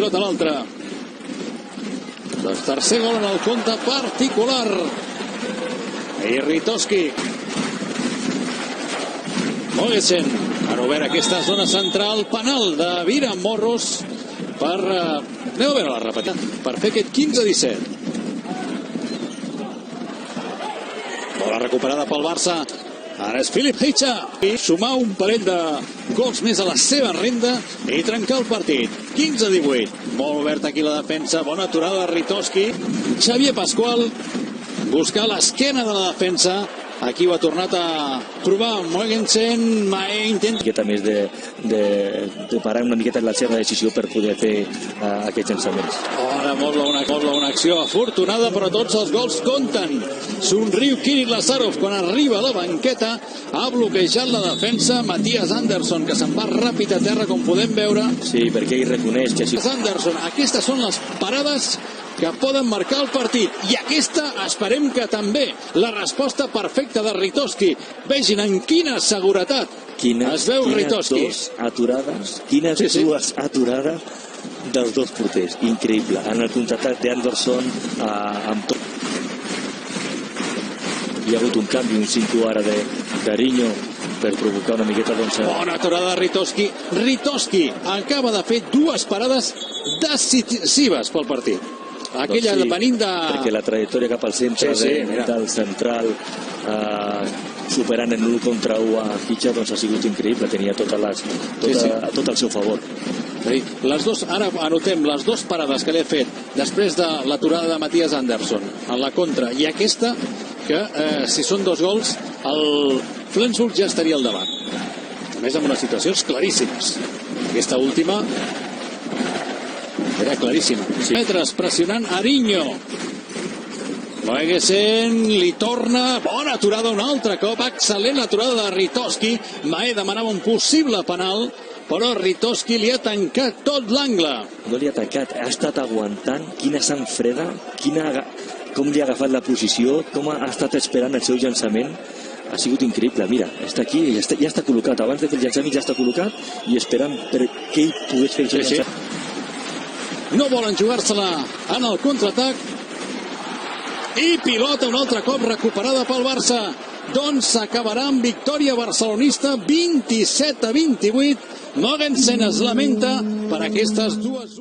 pilota l'altre. El tercer gol en el compte particular. I Ritoski. Mogensen. Han obert aquesta zona central. Penal de Viram Morros per... Anem a veure la repetida. Per fer aquest 15-17. Bola recuperada pel Barça. Ara és Filip Heicha. I sumar un parell de gols més a la seva renda i trencar el partit. 15-18. Molt obert aquí la defensa. Bona aturada de Ritoski. Xavier Pasqual buscar l'esquena de la defensa. Aquí ho ha tornat a provar Mogensen. Mae intenta... Una miqueta més de parar una miqueta la seva decisió per poder fer aquests llançaments. Ara molt una acció afortunada, però tots els gols compten. Somriu Kirill Lazarov quan arriba a la banqueta. Ha bloquejat la defensa. Matías Anderson, que se'n va ràpid a terra, com podem veure. Sí, perquè ell reconeix que així... Anderson, aquestes són les parades que poden marcar el partit. I aquesta esperem que també. La resposta perfecta de Ritoski. Vegin en quina seguretat es veu Ritoski. Quines dues aturades dels dos porters. Increïble. En el contraatac d'Anderson amb tot. Hi ha hagut un canvi, un 5 ara de Cariño per provocar una miqueta doncs... Bona aturada de Ritoski. Ritoski acaba de fer dues parades decisives pel partit. Aquella doncs sí, venint de... perquè la trajectòria cap al centre del central superant en 1 contra 1 a Fitxa doncs ha sigut increïble, tenia tot al seu favor. Les dos, ara anotem les dues parades que li ha fet després de l'aturada de Matías Anderson en la contra, i aquesta que si són 2 gols el Flensburg ja estaria al davant, a més amb unes situacions claríssimes. Aquesta última era claríssima. Metres pressionant Ariño. Mogensen li torna. Bona aturada un altre cop. Excel·lent aturada de Ritoski. Mae demanava un possible penal, però Ritoski li ha tancat tot l'angle. No li ha tancat, ha estat aguantant. Quina sang freda, com li ha agafat la posició, com ha estat esperant el seu llançament. Ha sigut increïble. Mira, està aquí, ja està col·locat. Abans de fer el llançament ja està col·locat i esperant perquè ell pogués fer el seu llançament. No volen jugar-se-la en el contraatac. I pilota un altre cop recuperada pel Barça. Doncs s'acabarà amb victòria barcelonista 27-28. Mogensen es lamenta per aquestes dues...